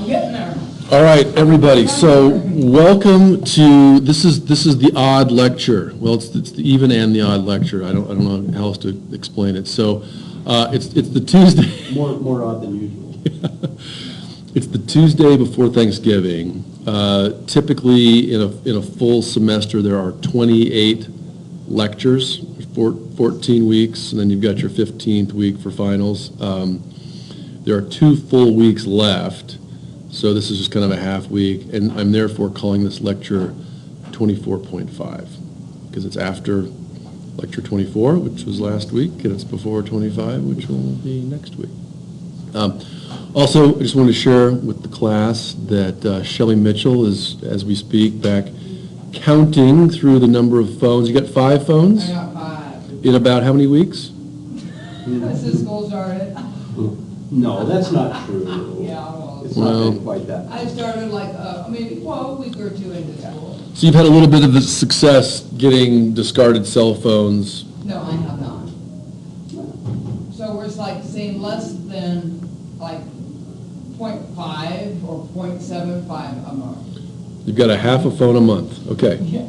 I'm getting there. All right, everybody. So welcome to this is the odd lecture. Well, it's the even and the odd lecture. I don't know how else to explain it. So it's the Tuesday. More odd than usual. It's the Tuesday before Thanksgiving. Typically, in a full semester, there are 28 lectures, 14 weeks, and then you've got your 15th week for finals. There are 2 full weeks left, so this is just kind of a half week, and I'm therefore calling this lecture 24.5, because it's after lecture 24, which was last week, and it's before 25, which will be next week. Also, I just wanted to share with the class that Shelley Mitchell is, as we speak, back counting through the number of phones. You got 5 phones? I got 5. In about how many weeks? Since school started. No, that's not true. Yeah, well. It's Well- not been quite that. I started like, maybe, a week or 2 into school. So you've had a little bit of the success getting discarded cell phones. No, I have not. So we're like saying less than like 0.5 or 0.75 a month. You've got a half a phone a month. Okay. Yeah.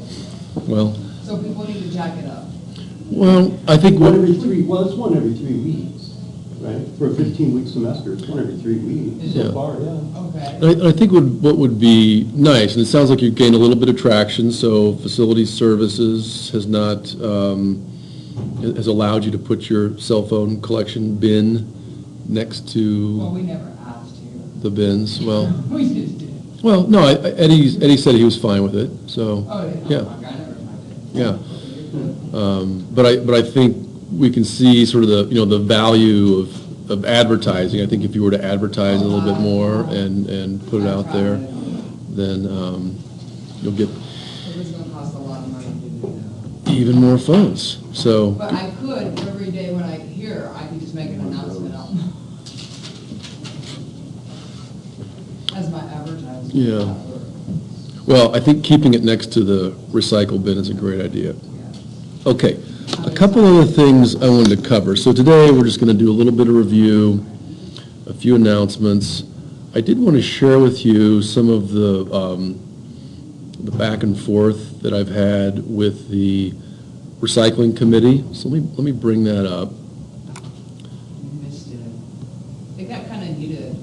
Well, So people need to jack it up. I think One every 3, well, it's 1 every 3 weeks, right? For a 15-week semester, it's 1 every 3 weeks Is so it? far, yeah. Okay. I think what would be nice, and it sounds like you've gained a little bit of traction, so Facilities Services has not, has allowed you to put your cell phone collection bin next Well, to we never asked you. the bins. Well, We just did. well, no, Eddie said he was fine with it, so, Oh, yeah. yeah. I never minded. Yeah. But I think we can see sort of the value of advertising. I think if you were to advertise a little bit more and put it out there, then you'll get It was gonna cost a lot of money to do that. even more phones. So, But I could, every day when I hear, I could just make an announcement out. As my advertising. Yeah. well, I think keeping it next to the recycle bin is a great idea. Okay, a couple other things I wanted to cover. So today, we're just going to do a little bit of review, a few announcements. I did want to share with you some of the back and forth that I've had with the recycling committee. So let me bring that up. Missed it. It got kind of heated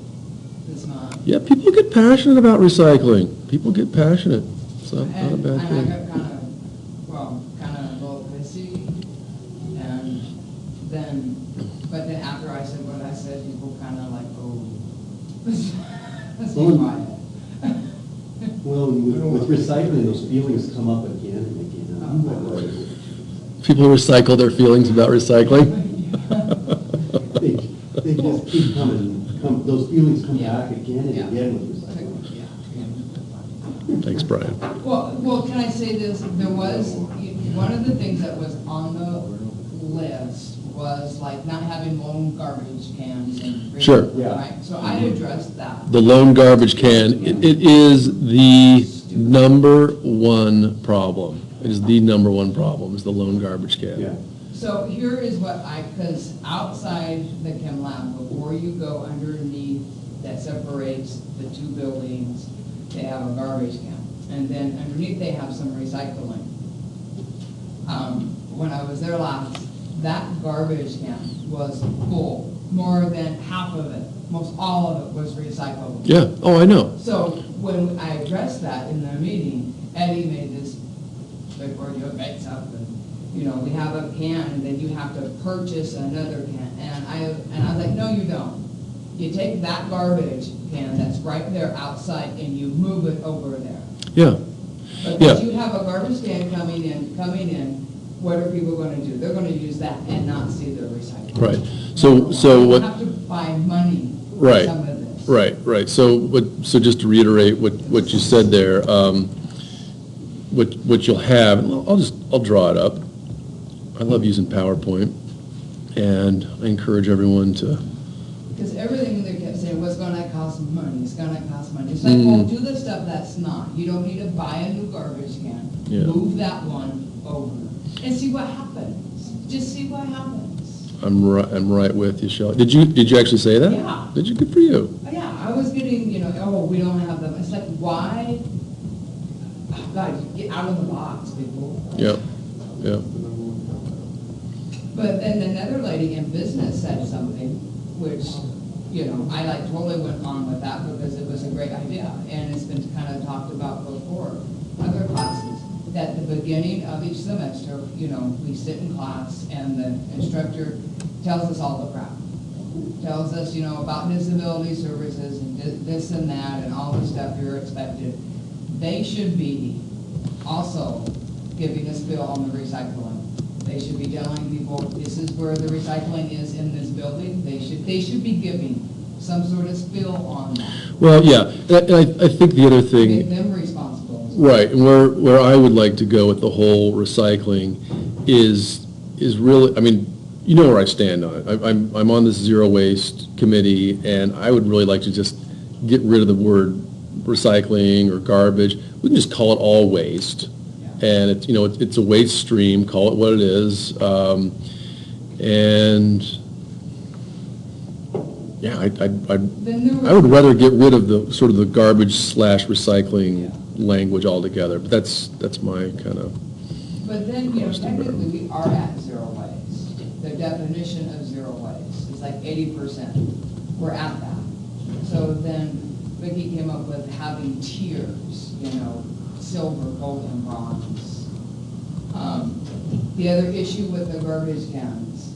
this month. Yeah, people get passionate about recycling. People get passionate. It's not a bad And I thing. got kind of a little pissy. And then, but then after I said what I said, people kind of like, oh, let's be quiet. Well, with recycling, those feelings come up again and again. People recycle their feelings about recycling. They just keep coming, those feelings come Yeah. back again and Yeah. again with recycling. Thanks, Brian. Well, can I say this? There was, one of the things that was on the list was like not having lone garbage cans and. Sure. Yeah. Right, so I addressed that. The lone garbage can, it is the number one problem. It is the number one problem, is the lone garbage can. Yeah. So here is what because outside the chem lab, before you go underneath that separates the 2 buildings, they have a garbage can. And then underneath they have some recycling. When I was there last, that garbage can was full. More than half of it, most all of it was recyclable. Yeah, oh, I know. So when I addressed that in the meeting, Eddie made this big ordeal, bakes up, and, we have a can, and then you have to purchase another can. And I was like, no, you don't. You take that garbage can that's right there outside, and you move it over there. Yeah, But if you have a garbage can coming in, what are people gonna do? They're gonna use that and not see their recycling. right. So You what, have to buy money for Right. some of this. right. So just to reiterate what you said there, what you'll have, I'll draw it up. I love using PowerPoint, and I encourage everyone to, Because everything they kept saying was gonna cost money, it's gonna cost money. It's like, well, do the stuff that's not. You don't need to buy a new garbage can. Yeah. Move that one over and see what happens. Just see what happens. I'm right with you, Shelley. Did you actually say that? Yeah. Did you? Good for you. Yeah, I was getting, oh, we don't have them. It's like, why? Oh, God, get out of the box, people. Yeah, yeah. But then another lady in business said something, which, I like totally went on with that because it was a great idea. And it's been kind of talked about before, other classes, that the beginning of each semester, we sit in class and the instructor tells us all the crap. Tells us, about disability services and this and that and all the stuff you're expected. They should be also giving a spiel on the recycling. They should be telling people, this is where the recycling is in this building. They should be giving some sort of spiel on that. Well, yeah, and I think the other thing. Make them responsible. Right, and where I would like to go with the whole recycling is really, I mean, you know where I stand on it. I'm on this zero waste committee, and I would really like to just get rid of the word recycling or garbage. We can just call it all waste. And it's a waste stream, call it what it is. And yeah, I would rather get rid of the sort of the garbage / recycling language altogether, but that's my kind of. But then, technically we are at zero waste. The definition of zero waste is like 80%. We're at that. So then Vicki came up with having tiers, silver, gold, and bronze. The other issue with the garbage cans,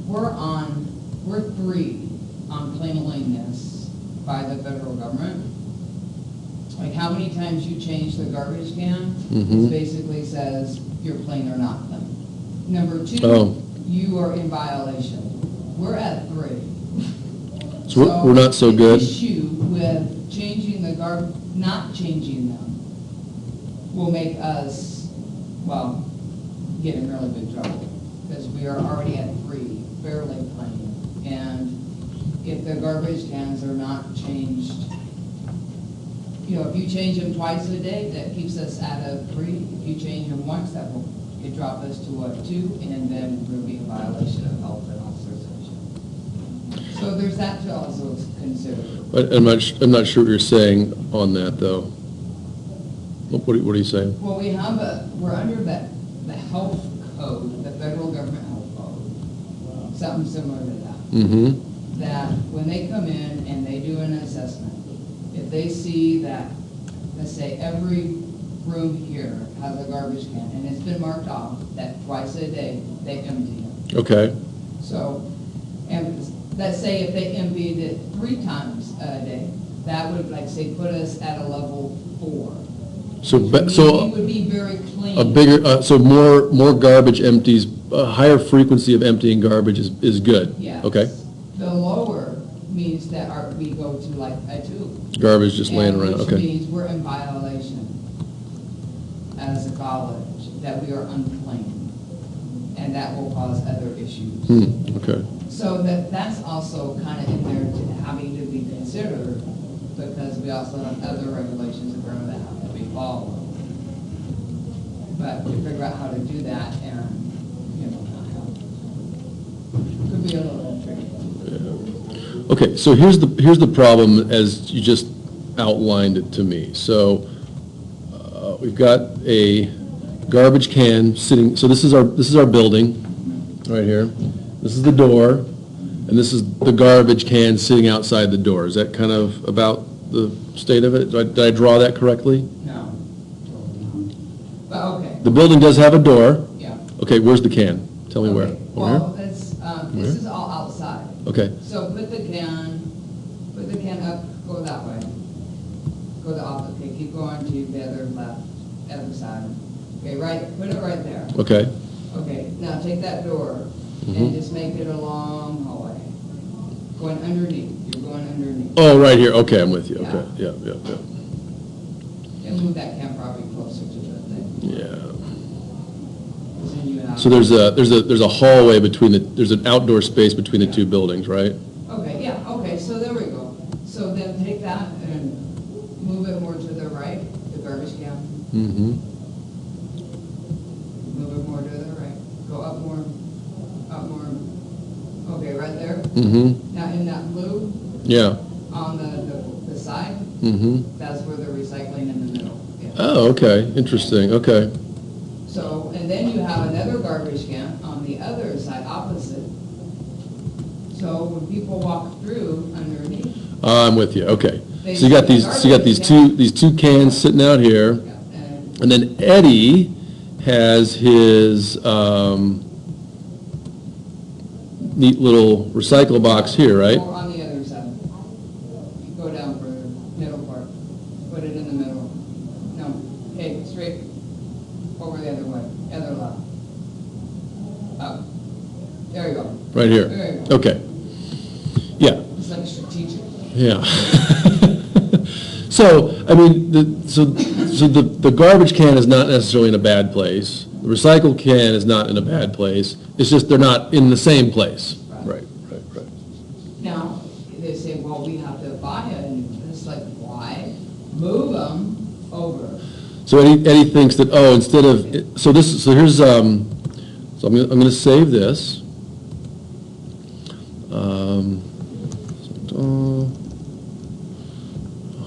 we're 3 on cleanliness by the federal government. Like how many times you change the garbage can, it basically says you're clean or not clean. Number 2, you are in violation. We're at 3. So we're not so good. The issue with changing the not changing them will make us, get in really big trouble because we are already at 3, fairly clean. And if the garbage cans are not changed, if you change them twice a day, that keeps us at a 3. If you change them once, that will drop us to a 2, and then we'll be in violation of health and authorization. So there's that to also consider. I'm not sure what you're saying on that, though. What are you saying? Well, we're under the health code, the federal government health code, something similar to that. Mm-hmm. That when they come in and they do an assessment, if they see that, let's say every room here has a garbage can and it's been marked off that twice a day they empty it. Okay. So, and let's say if they emptied it 3 times a day, that would, put us at a level 4. So it would be very clean. A bigger, so more garbage empties, a higher frequency of emptying garbage is good? Yes. Okay. The lower means that we go to like a 2. Garbage just laying around, okay. Which means we're in violation as a college, that we are unclean, and that will cause other issues. Okay. So that's also kind of in there having to be considered, because we also have other regulations that have to be followed. But to figure out how to do that and, could be a little tricky. Yeah. Okay, so here's the problem as you just outlined it to me. So we've got a garbage can sitting. So this is our building right here. This is the door, and this is the garbage can sitting outside the door. Is that kind of about the state of it? Did I draw that correctly? No. But okay. The building does have a door. Yeah. Okay, where's the can? Tell me where. Well, this is all outside. Okay. So put the can up, go that way. Go the opposite. Okay, keep going to the other side. Okay, put it right there. Okay. Okay, now take that door and just make it a long hallway. Going underneath. You're going underneath. Oh, right here. Okay, I'm with you. Yeah. Okay. Yeah. And move that can probably closer to the thing. Yeah. Then you have. So there's a hallway there's an outdoor space between the 2 buildings, right? Okay, yeah, okay, so there we go. So then take that and move it more to the right, the garbage can. Mm-hmm. Move it more to the right. Go up more. Okay, right there. Mm-hmm. Now in that blue, Yeah. on Mm-hmm. That's where they're recycling in the middle. Yeah. Oh, okay, interesting, okay. So, and then you have another garbage can on the other side, opposite. So when people walk through underneath, I'm with you, okay. So you got these two cans sitting out here, yeah, and then Eddie has his, neat little recycle box here, right? or on the other side. You go down for the middle part, put it in the middle. No, hey, straight over the other way, other left. Up. There you go. Right here. There you go. Okay. Yeah, It's like strategic. yeah. So, I mean, the garbage can is not necessarily in a bad place. The recycle can is not in a bad place. It's just they're not in the same place. Right, right, right. Now, they say, well, we have to buy a new one. It's like, why? Move them over. So Eddie thinks that, oh, instead of, here's, so I'm gonna save this.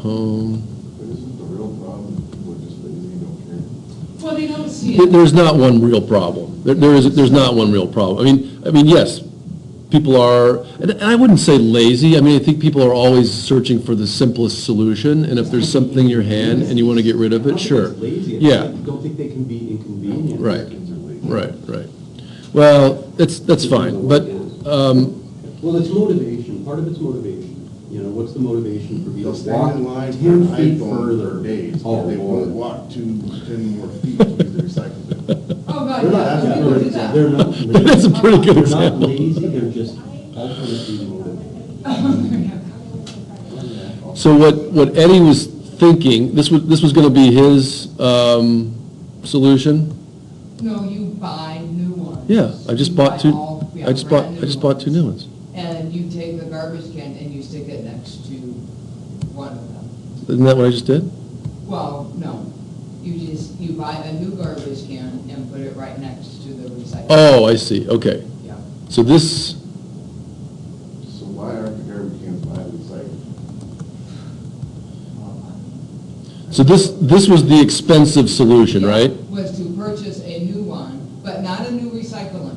Home. But isn't the real problem, people are just lazy and don't care? Well, they don't see it. There's not one real problem. There's not one real problem. I mean, yes, people are, and I wouldn't say lazy. I mean, I think people are always searching for the simplest solution, and if there's something in your hand and you want to get rid of I it, don't think sure. it's lazy. Yeah, I don't think they can be inconvenient. Right. Kids are lazy. right, right. Well, that's fine, but, Well, it's motivation, part of it's motivation. You know, what's the motivation for me They'll to stand walk in line for 10 an feet iPhone further? for days, Oh, but they won't boy. walk 10 more feet to use the recycle bin. Oh, God, They're yeah, not, people do that. they're not lazy. That's a pretty good They're not example. lazy, they're just alternately motivated. So what Eddie was thinking, this was gonna be his, solution? No, you buy new ones. Yeah, I just You bought buy two, all- yeah, I just brand bought two new ones. ones. And you take the garbage can and you stick it next to one of them. Isn't that what I just did? Well, no, you buy a new garbage can and put it right next to the recycling. Oh, I see, okay. Yeah. So this, So why aren't the garbage cans by the recycle? so this was the expensive solution, right? Was to purchase a new one, but not a new recycling.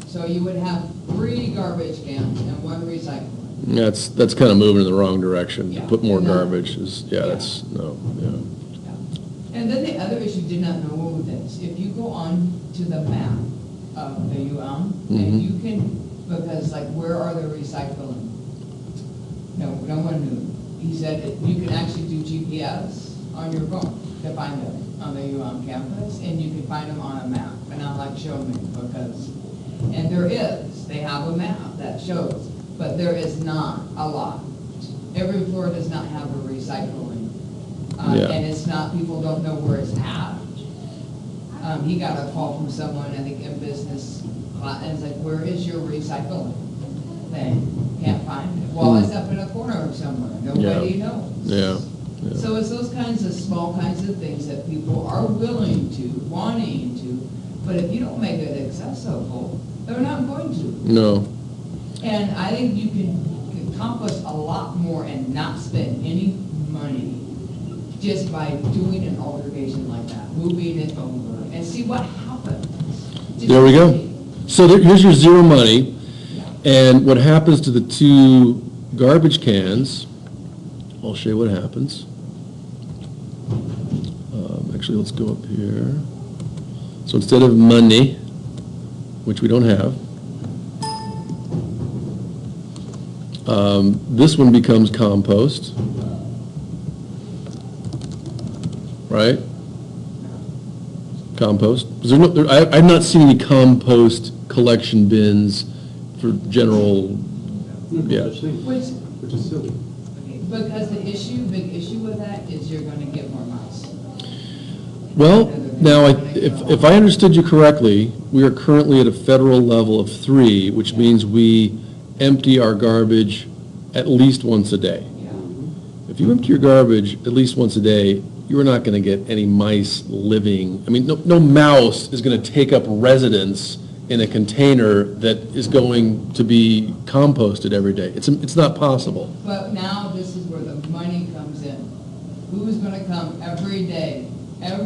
So you would have 3 garbage cans and 1 recycling. That's kind of moving in the wrong direction. To Yeah. put more And that- garbage is, yeah, that's, no, yeah. Yeah. And then the other issue did not know this, if you go on to the map of the UM, Mhm. and you can, because like, where are the recycling? No one knew. He said that you can actually do GPS on your phone to find them on the UM campus, and you can find them on a map. And I'm like, show me, because, and there is, they have a map that shows, but there is not a lot. Every floor does not have a recycling. Yeah. And it's not, people don't know where it's at. He got a call from someone, I think in business, and it's like, where is your recycling thing? Can't find it. Well, it's up in a corner somewhere, nobody knows. Yeah, yeah. So it's those kinds of small kinds of things that people are willing to, wanting to, but if you don't make it accessible, they're not going to. No, And I think you can accomplish a lot more and not spend any money just by doing an altercation like that, moving it over, and see what happens. Just there we go. see. So here's your zero money, and what happens to the 2 garbage cans, I'll show you what happens. Actually, let's go up here. So instead of money, which we don't have, this one becomes compost, right? Compost. Is there no, I've not seen any compost collection bins for general, yeah. Which is silly. Because the big issue with that is you're gonna get more mice. Well, now, if I understood you correctly, we are currently at a federal level of 3, which means we empty our garbage at least once a day. Yeah. If you empty your garbage at least once a day, you are not going to get any mice living. I mean, no mouse is going to take up residence in a container that is going to be composted every day. It's not possible. But now this is where the money comes in. Who's gonna come every day to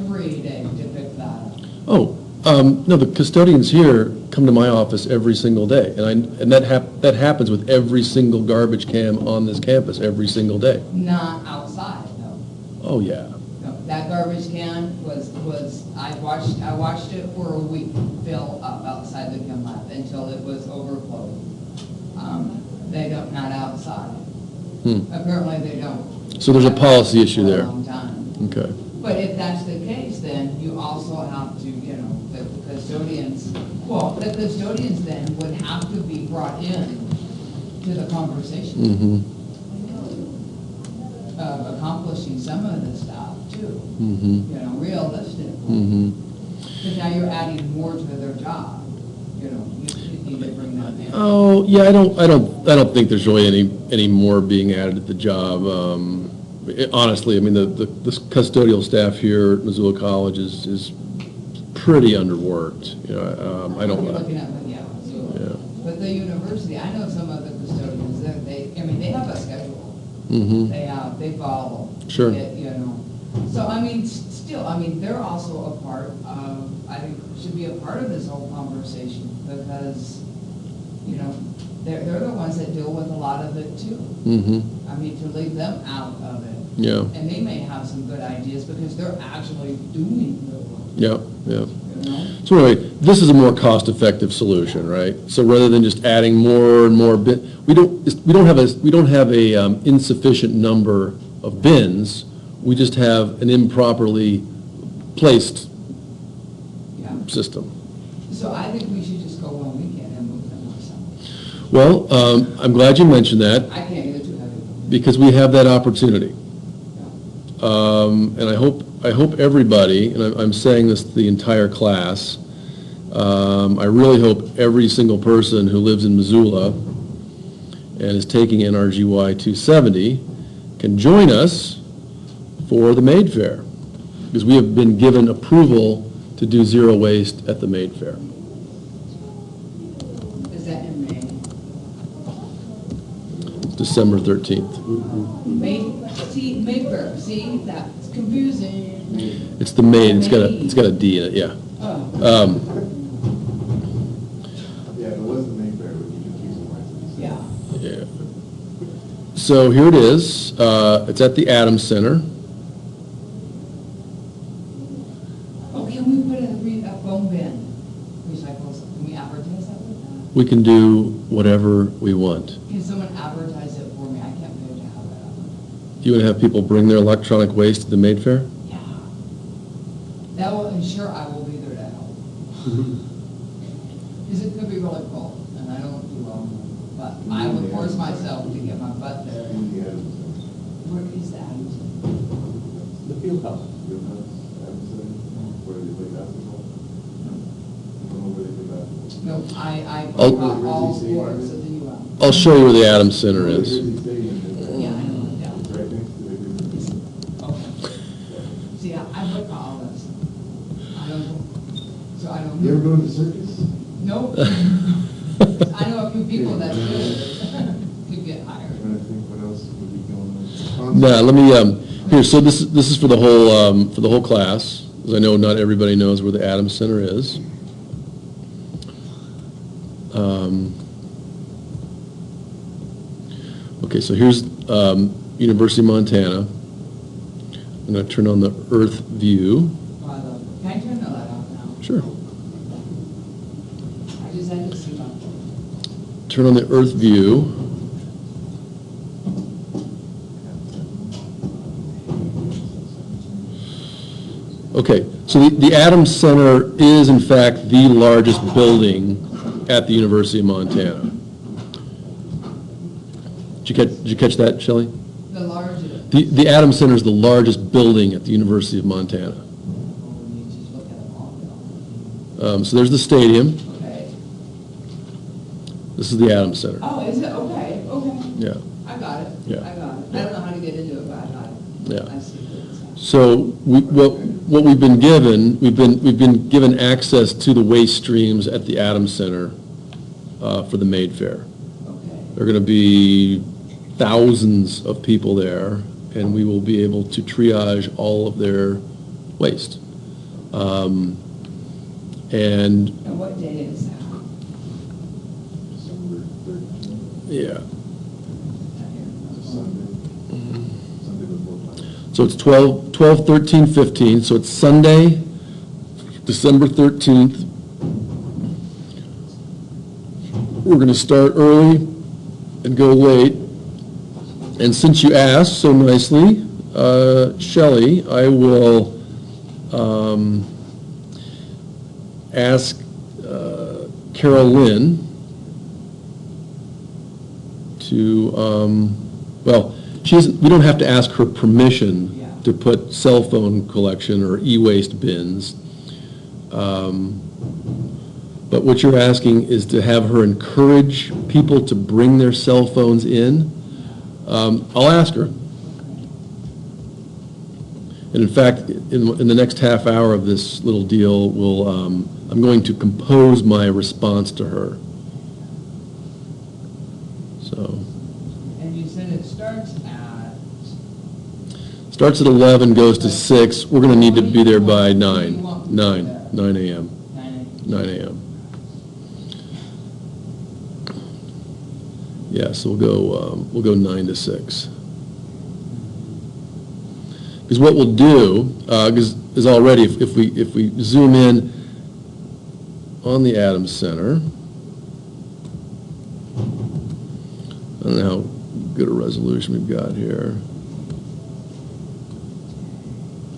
pick that up? Oh, no, the custodians here come to my office every single day, and that happens with every single garbage can on this campus every single day. Not outside, though. Oh, yeah. No, that garbage can I watched it for a week fill up outside the chem lab until it was overflowed. They don't, not outside. Apparently they don't. So there's a policy issue there. For a long time. Okay. But if that's the case, then you also have to, the custodians then would have to be brought in to the conversation of accomplishing some of the stuff too. Realistically. Because now you're adding more to their job, you need to bring that in. Oh, yeah, I don't think there's really any more being added at the job. Honestly, I mean, the custodial staff here at Missoula College is pretty underworked. I don't. You're looking at, so, but the university, I know some of the custodians, they have a schedule. They follow. Sure. So, still, they're also a part of, I think, should be a part of this whole conversation because, they're the ones that deal with a lot of it too. To leave them out of it. Yeah. And they may have some good ideas because they're actually doing the work. Yeah. So anyway, this is a more cost-effective solution, right? So rather than just adding more and more we don't have a insufficient number of bins. We just have an improperly placed system. So I think we should just go one weekend and move them ourselves. Well, I'm glad you mentioned that I can't either too heavy. because we have that opportunity. And I hope everybody, and I'm saying this to the entire class, I really hope every single person who lives in Missoula and is taking NRGY 270 can join us for the Maid Fair, because we have been given approval to do zero waste at the Maid Fair. Is that in May? It's December 13th. Mayfair, see, that's confusing. It's the Maid, it's got a D in it, yeah. Oh, Yeah, if it was the Mayfair, it would be confusing why it's. yeah. Yeah. So here it is. It's at the Adams Center. Oh, can we put a phone bin? Recycles, can we advertise that with that? We can do whatever we want. Can someone advertise it for me? I can't pay to have that. You want to have people bring their electronic waste to the Maid Fair? Yeah. That will ensure I will be there to help. Because it could be really cold, and I don't do well, but I would force myself to get my butt there. In the Adams Center. Where is that? The field house. Field house, Adams Center, where they play basketball. I don't know where they play basketball. No, I I'll- boycott all sports of the UL. I'll show you where the Adams Center is. Jersey Stadium is. Yeah, I know, yeah. It's right next to the Jersey. Okay. See, I boycott all this. I don't. You ever go to the circus? Nope. I know a few people that do, could get hired. Trying to think what else would be going on. Now, let me, here, so this is for the whole class, because I know not everybody knows where the Adams Center is. Okay, so here's University of Montana. I'm going to turn on the Earth view. Can I turn the light off now? Sure. I just had to see about. Turn on the Earth view. Okay, so the Adams Center is in fact the largest building at the University of Montana. Did you catch that, Shelley? The largest. The Adams Center is the largest building at the University of Montana. You just look at them all. So there's the stadium. Okay. This is the Adams Center. Oh, is it? Okay, okay. Yeah. I got it. Yeah. I got it. I don't know how to get into it, but I got it. Yeah. I see it. So what what we've been given, we've been given access to the waste streams at the Adams Center for the Maid Fair. Okay. There are going to be thousands of people there, and we will be able to triage all of their waste. And And what day is that? December 13th, yeah, Sunday. Sunday before Friday. so it's 12, 13, 15, so it's Sunday, December 13th. We're going to start early and go late. And since you asked so nicely, Shelley, I will ask Carol Lynn to, well, we don't have to ask her permission Yeah. to put cell phone collection or e-waste bins. But what you're asking is to have her encourage people to bring their cell phones in. I'll ask her. And in fact, in the next half hour of this little deal, I'm going to compose my response to her. So, And you said it starts starts at 11, goes to 6. We're going to need to be there by 9 9 a.m. 9 a.m. 9 a.m. Yeah, so we'll go 9 to 6. Because what we'll do, is already, if we zoom in on the Adams Center, I don't know how good a resolution we've got here.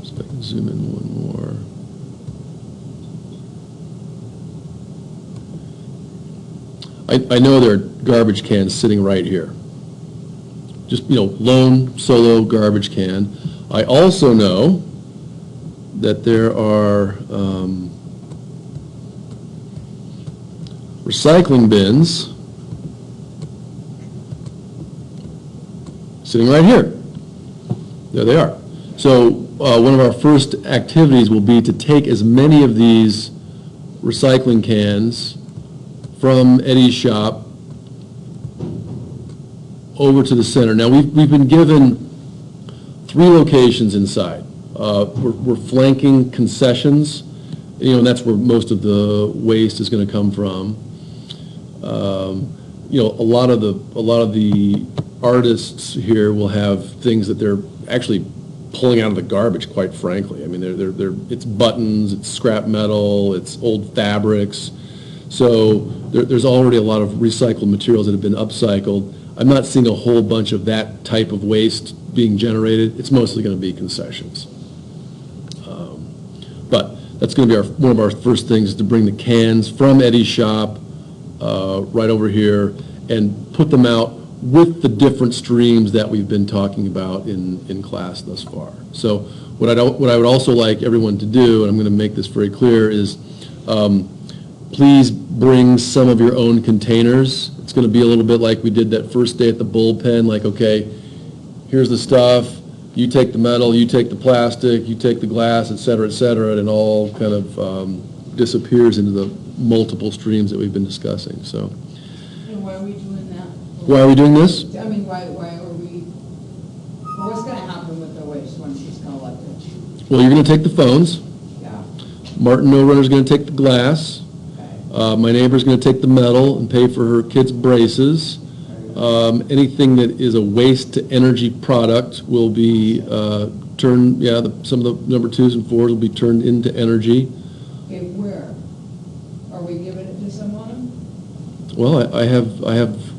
See if I can zoom in one more. I know there are garbage cans sitting right here. Just, lone, solo garbage can. I also know that there are recycling bins sitting right here. There they are. So one of our first activities will be to take as many of these recycling cans from Eddie's shop over to the center. Now, we've been given 3 locations inside. We're flanking concessions, and that's where most of the waste is going to come from. A lot of the artists here will have things that they're actually pulling out of the garbage, quite frankly. I mean, it's buttons, it's scrap metal, it's old fabrics. So there's already a lot of recycled materials that have been upcycled. I'm not seeing a whole bunch of that type of waste being generated. It's mostly going to be concessions. But that's going to be one of our first things, is to bring the cans from Eddie's shop right over here and put them out with the different streams that we've been talking about in class thus far. So what I would also like everyone to do, and I'm going to make this very clear, is please bring some of your own containers. It's going to be a little bit like we did that first day at the bullpen, like, okay, here's the stuff, you take the metal, you take the plastic, you take the glass, et cetera, and it all kind of disappears into the multiple streams that we've been discussing. So, And why are we doing that? why are we doing this? I mean, why are we, what's going to happen with the waste once it's collected? Well, you're going to take the phones. Yeah, Martin No Runner's going to take the glass. okay. My neighbor's going to take the metal and pay for her kids' braces. Anything that is a waste-to-energy product will be turned, some of the number 2s and 4s will be turned into energy. Okay, where? Are we giving it to someone? Well, I have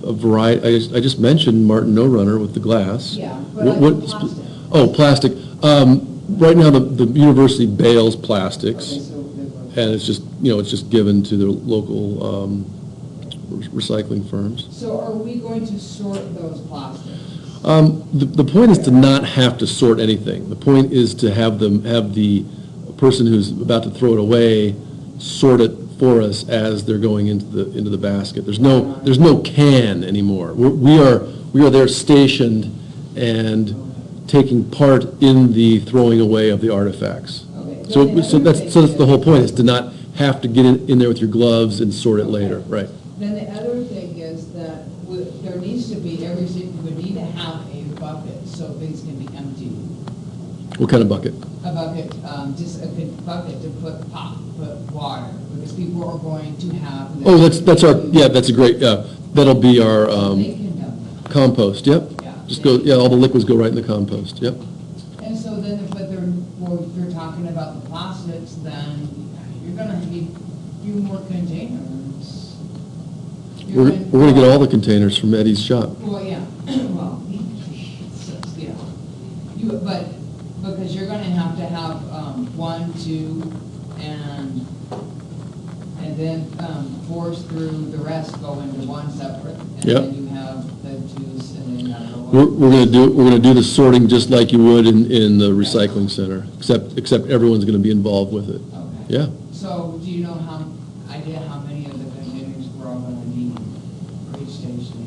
a variety. I just mentioned Martin No Runner with the glass. Yeah, but I mean plastic. Oh, plastic. Right now, the university bails plastics. Okay, so And it's just given to the local recycling firms. So are we going to sort those plastics? The point is to not have to sort anything. The point is to have the person who's about to throw it away sort it for us as they're going into the basket. There's no can anymore. We are there stationed and taking part in the throwing away of the artifacts. Okay, So that's the whole point, is to not have to get in there with your gloves and sort it later, right? Then the other thing is that there needs to be, every city would need to have a bucket so things can be emptied. What kind of bucket? A bucket, just a good bucket to put water, because people are going to have. Oh, that's a great, that'll be our They can dump it. compost, yep. Yeah. Just go, all the liquids go right in the compost, yep. And so then, but if you're talking about the plastics, then you're gonna need a few more containers. We're gonna get all the containers from Eddie's shop. Well, yeah, well, yeah. But, because you're gonna have to have, 1, 2, and then, force through the rest go into one separate. And Yep. then you have the juice and then you have the We're gonna do the sorting just like you would in the recycling center, except everyone's gonna be involved with it. Okay. Yeah. So, do you know idea how many of the containers we're all gonna need for each station?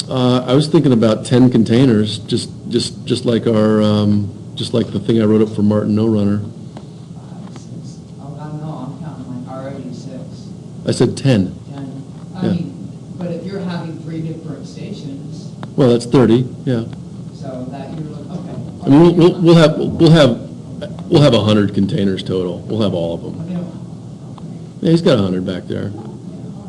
I was thinking about 10 containers, just like our, just like the thing I wrote up for Martin No Runner. 5, 6, oh, I don't know, I'm counting like already 6, I said 10. 10. Yeah. I mean, but if you're having 3 different stations, Well, that's 30, yeah. so that you're, okay. I mean, we'll have 100 containers total. We'll have all of them. Okay. Yeah, he's got 100 back there.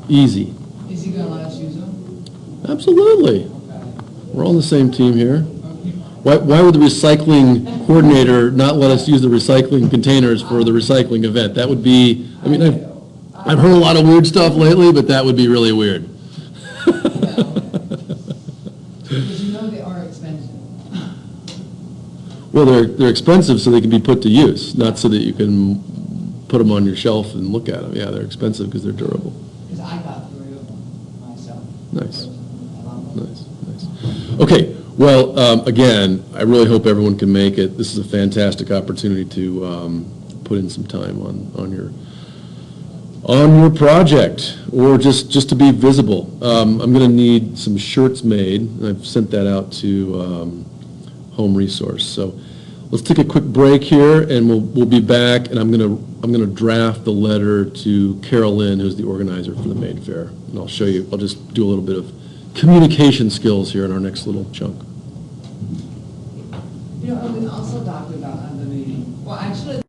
Easy. Is he gonna let us use them? Absolutely. Okay. We're all on the same team here. Okay. Why would the recycling coordinator not let us use the recycling containers for the recycling event? That would be, I mean, I've heard a lot of weird stuff lately, but that would be really weird. Because you know they are expensive. Well, they're expensive so they can be put to use, not so that you can put them on your shelf and look at them. Yeah, they're expensive because they're durable. Because I got 3 of them myself. Nice. I love them. Nice. Okay, well, again, I really hope everyone can make it. This is a fantastic opportunity to put in some time on your project, or just to be visible. I'm going to need some shirts made, and I've sent that out to Home Resource. So let's take a quick break here, and we'll be back. And I'm going to draft the letter to Carol Lynn, who's the organizer for the Maid Fair, and I'll show you. I'll just do a little bit of communication skills here in our next little chunk. You know, we also talked about at the meeting, well, actually,